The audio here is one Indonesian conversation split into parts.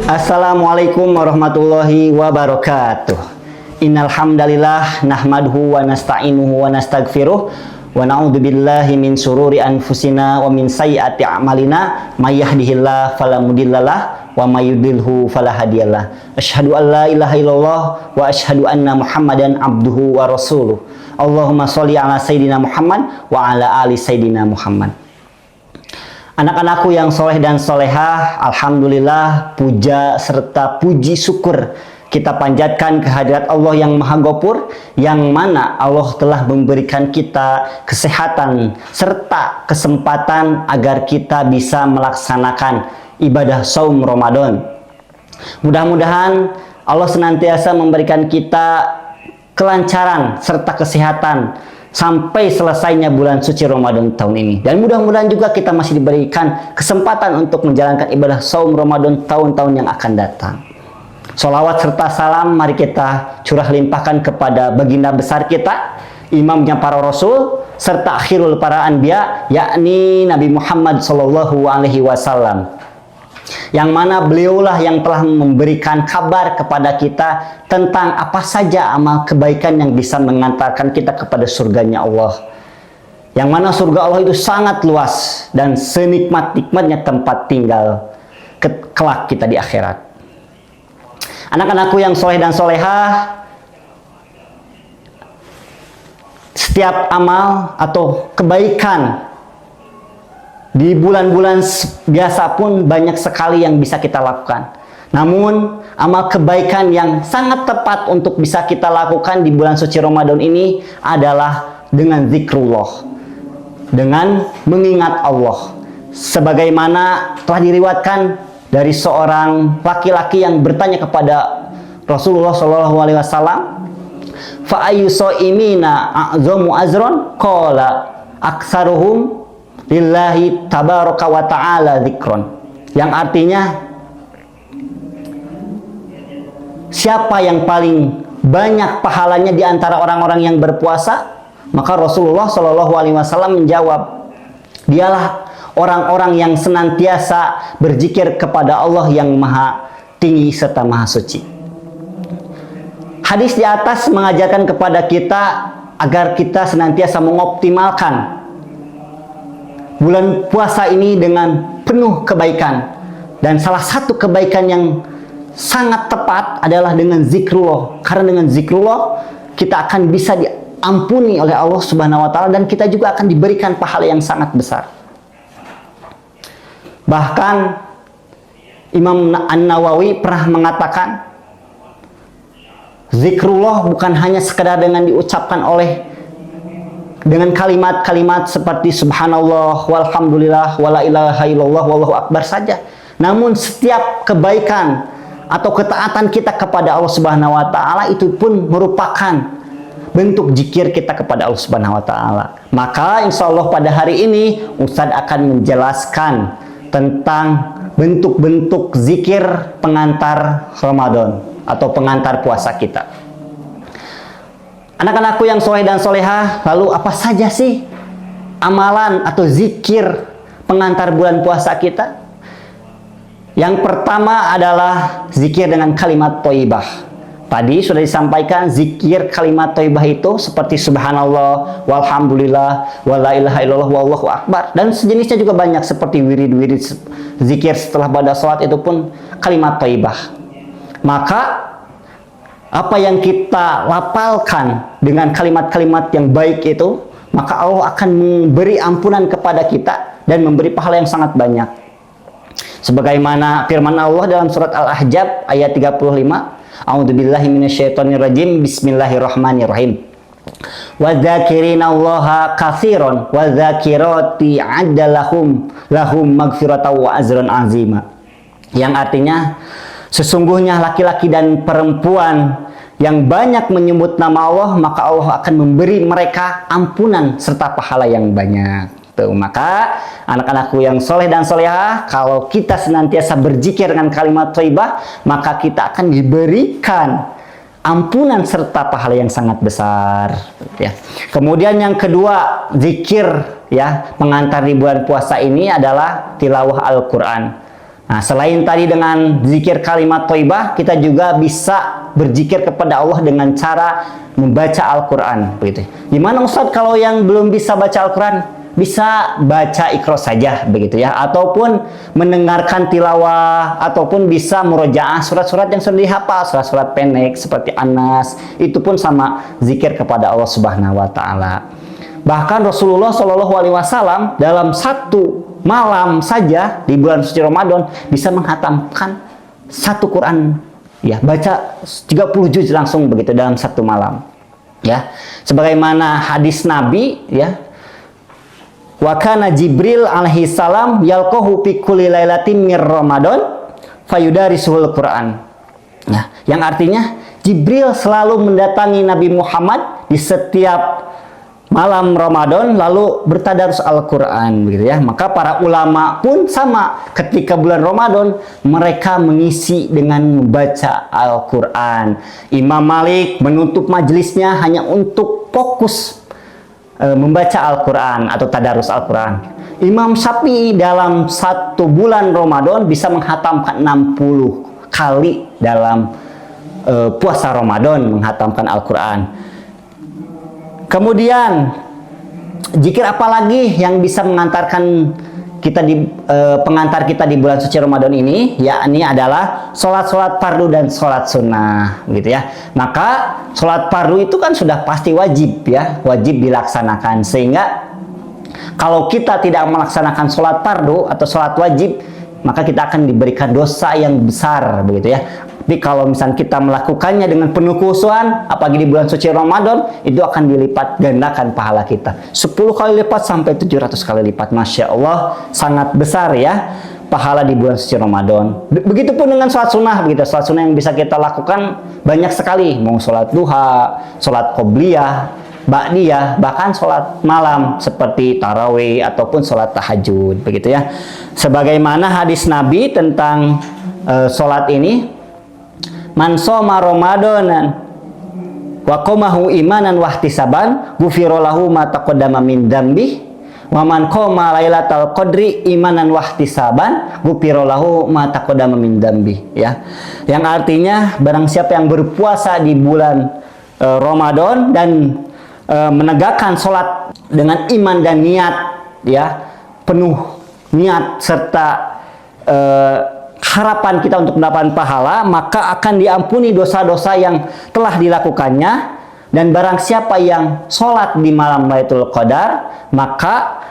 Assalamualaikum warahmatullahi wabarakatuh. Innal hamdalillah nahmaduhu wa nasta'inuhu wa nastaghfiruh wa na'udzubillahi min syururi anfusina wa min sayyiati a'malina may yahdihillahu fala mudhillalah wa may yudhlilhu fala hadiyalah. Asyhadu an la ilaha illallah wa asyhadu anna Muhammadan abduhu wa rasuluh. Allahumma sholli ala sayidina Muhammad wa ala ali sayidina Muhammad. Anak-anakku yang soleh dan solehah, alhamdulillah, puja serta puji syukur kita panjatkan kehadirat Allah yang Maha Ghafur, yang mana Allah telah memberikan kita kesehatan serta kesempatan agar kita bisa melaksanakan ibadah saum Ramadan. Mudah-mudahan Allah senantiasa memberikan kita kelancaran serta kesehatan sampai selesainya bulan suci Ramadan tahun ini. Dan mudah-mudahan juga kita masih diberikan kesempatan untuk menjalankan ibadah saum Ramadan tahun-tahun yang akan datang. Sholawat serta salam mari kita curah limpahkan kepada baginda besar kita, imamnya para rasul, serta akhirul para anbiya, yakni Nabi Muhammad Sallallahu Alaihi Wasallam. Yang mana beliaulah yang telah memberikan kabar kepada kita tentang apa saja amal kebaikan yang bisa mengantarkan kita kepada surganya Allah. Yang mana surga Allah itu sangat luas dan senikmat-nikmatnya tempat tinggal kelak kita di akhirat. Anak-anakku yang soleh dan solehah, setiap amal atau kebaikan di bulan-bulan biasa pun banyak sekali yang bisa kita lakukan. Namun, amal kebaikan yang sangat tepat untuk bisa kita lakukan di bulan suci Ramadan ini adalah dengan zikrullah, dengan mengingat Allah. Sebagaimana telah diriwayatkan dari seorang laki-laki yang bertanya kepada Rasulullah SAW, fa ayyu shaimina a'zamu azron? Qala aktsaruhum lillahi tabaraka wa ta'ala zikron. Yang artinya, siapa yang paling banyak pahalanya di antara orang-orang yang berpuasa? Maka Rasulullah SAW menjawab, dialah orang-orang yang senantiasa berzikir kepada Allah yang maha tinggi serta maha suci. Hadis di atas mengajarkan kepada kita agar kita senantiasa mengoptimalkan bulan puasa ini dengan penuh kebaikan. Dan salah satu kebaikan yang sangat tepat adalah dengan zikrullah. Karena dengan zikrullah kita akan bisa diampuni oleh Allah Subhanahu wa taala dan kita juga akan diberikan pahala yang sangat besar. Bahkan Imam An-Nawawi pernah mengatakan, zikrullah bukan hanya sekedar dengan diucapkan dengan kalimat-kalimat seperti subhanallah, walhamdulillah, wala ilaha illallah, wallahu akbar saja. Namun setiap kebaikan atau ketaatan kita kepada Allah Subhanahu wa taala itu pun merupakan bentuk zikir kita kepada Allah Subhanahu wa taala. Maka insya Allah pada hari ini Ustadz akan menjelaskan tentang bentuk-bentuk zikir pengantar Ramadan atau pengantar puasa kita. Anak-anakku yang soleh dan solehah, lalu apa saja sih amalan atau zikir pengantar bulan puasa kita? Yang pertama adalah zikir dengan kalimat thayyibah. Tadi sudah disampaikan zikir kalimat thayyibah itu seperti subhanallah, walhamdulillah, wala ilaha illallah, wallahu akbar. Dan sejenisnya juga banyak seperti wirid-wirid zikir setelah pada sholat itu pun kalimat thayyibah. Maka apa yang kita lapalkan dengan kalimat-kalimat yang baik itu, maka Allah akan memberi ampunan kepada kita dan memberi pahala yang sangat banyak. Sebagaimana firman Allah dalam surat Al-Ahzab ayat 35, A'udzubillahi minasyaitonirrajim, bismillahirrahmanirrahim. Wa dzakirinallaha katsiran wa dzakirati addalahum lahum magfiratan wa ajran azima. Yang artinya, sesungguhnya laki-laki dan perempuan yang banyak menyebut nama Allah, maka Allah akan memberi mereka ampunan serta pahala yang banyak. Tuh, maka anak-anakku yang soleh dan solehah, kalau kita senantiasa berzikir dengan kalimat thayyibah, maka kita akan diberikan ampunan serta pahala yang sangat besar, ya. Kemudian yang kedua, zikir, ya, pengantar di bulan puasa ini adalah tilawah Al-Quran. Nah, selain tadi dengan zikir kalimat thayyibah, kita juga bisa berzikir kepada Allah dengan cara membaca Al-Quran, begitu. Gimana Ustadz kalau yang belum bisa baca Al-Quran? Bisa baca Iqra saja, begitu ya, ataupun mendengarkan tilawah, ataupun bisa murojaah surat-surat yang sudah dihafal, surat-surat pendek seperti An-Nas, itu pun sama zikir kepada Allah Subhanahu wa taala. Bahkan Rasulullah Shallallahu alaihi wasallam dalam satu malam saja di bulan suci Ramadan bisa menghatamkan satu Quran, ya, baca 30 juz langsung begitu dalam satu malam, ya. Sebagaimana hadis Nabi, ya, wa kana Jibril alaihi salam yalqahu fi kulli lailatin mir Ramadan fayudarisuhul Quran. Nah, yang artinya Jibril selalu mendatangi Nabi Muhammad di setiap malam Ramadan lalu bertadarus Al-Quran, gitu ya. Maka para ulama pun sama, ketika bulan Ramadan mereka mengisi dengan membaca Al-Quran. Imam Malik menutup majelisnya hanya untuk fokus membaca Al-Quran atau tadarus Al-Quran. Imam Syafi'i dalam satu bulan Ramadan bisa menghatamkan 60 kali dalam puasa Ramadan menghatamkan Al-Quran. Kemudian zikir apa lagi yang bisa mengantarkan kita pengantar kita di bulan suci Ramadan ini, yakni adalah sholat fardu dan sholat sunnah, gitu ya. Maka sholat fardu itu kan sudah pasti wajib, ya, wajib dilaksanakan. Sehingga kalau kita tidak melaksanakan sholat fardu atau sholat wajib, maka kita akan diberikan dosa yang besar, begitu ya. Tapi kalau misalnya kita melakukannya dengan penuh khusyuan, apalagi di bulan suci Ramadan, itu akan dilipat gandakan pahala kita. 10 kali lipat sampai 700 kali lipat. Masya Allah, sangat besar ya pahala di bulan suci Ramadan. Begitupun dengan sholat sunnah, begitu. Sholat sunnah yang bisa kita lakukan banyak sekali. Mau sholat duha, sholat qobliyah, ba'diyah, bahkan sholat malam seperti tarawih ataupun sholat tahajud, begitu ya. Sebagaimana hadis Nabi tentang sholat ini, man shoma Ramadanan wa qamahu imanan wa ihtisaban ghufira lahu ma taqaddama min dzambi wa man qama lailatal qadri imanan wa ihtisaban ghufira lahu ma taqaddama min dzambi, ya. Yang artinya barang siapa yang berpuasa di bulan Ramadan dan menegakkan sholat dengan iman dan niat, ya, penuh niat serta harapan kita untuk mendapatkan pahala, maka akan diampuni dosa-dosa yang telah dilakukannya. Dan barang siapa yang sholat di malam Lailatul Qadar, maka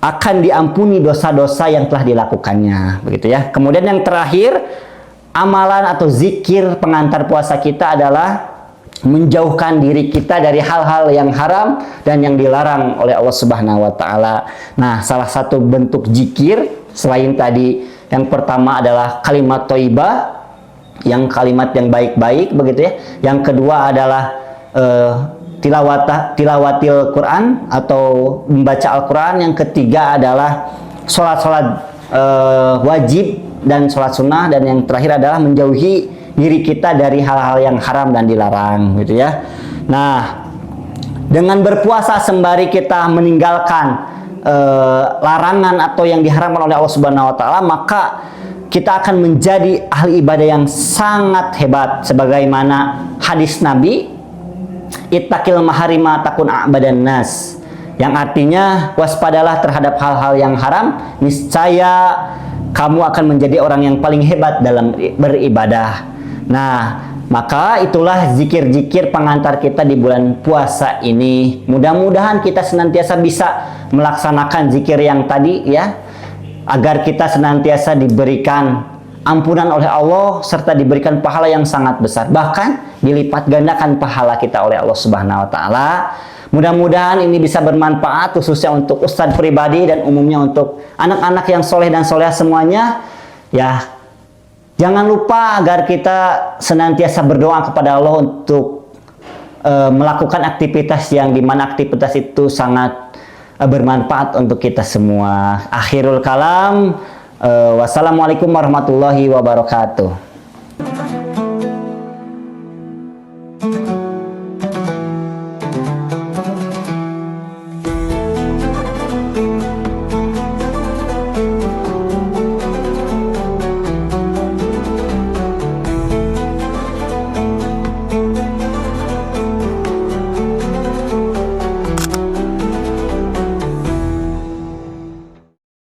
akan diampuni dosa-dosa yang telah dilakukannya, begitu ya. Kemudian yang terakhir, amalan atau zikir pengantar puasa kita adalah menjauhkan diri kita dari hal-hal yang haram dan yang dilarang oleh Allah Subhanahu wa taala. Nah, salah satu bentuk zikir selain tadi yang pertama adalah kalimat thayyibah, yang kalimat yang baik-baik, begitu ya. Yang kedua adalah tilawatil Quran atau membaca Al-Quran. Yang ketiga adalah sholat-sholat wajib dan sholat sunnah. Dan yang terakhir adalah menjauhi diri kita dari hal-hal yang haram dan dilarang, gitu ya. Nah, dengan berpuasa sembari kita meninggalkan larangan atau yang diharamkan oleh Allah Subhanahu wa taala, maka kita akan menjadi ahli ibadah yang sangat hebat. Sebagaimana hadis Nabi, ittaqil maharima takun a'badan nas, yang artinya waspadalah terhadap hal-hal yang haram, niscaya kamu akan menjadi orang yang paling hebat dalam beribadah. Nah, maka itulah zikir-zikir pengantar kita di bulan puasa ini. Mudah-mudahan kita senantiasa bisa melaksanakan zikir yang tadi, ya, agar kita senantiasa diberikan ampunan oleh Allah serta diberikan pahala yang sangat besar. Bahkan dilipat gandakan pahala kita oleh Allah Subhanahu wa taala. Mudah-mudahan ini bisa bermanfaat khususnya untuk ustadz pribadi dan umumnya untuk anak-anak yang soleh dan soleh semuanya, ya. Jangan lupa agar kita senantiasa berdoa kepada Allah untuk melakukan aktivitas yang dimana aktivitas itu sangat bermanfaat untuk kita semua. Akhirul kalam, wassalamualaikum warahmatullahi wabarakatuh.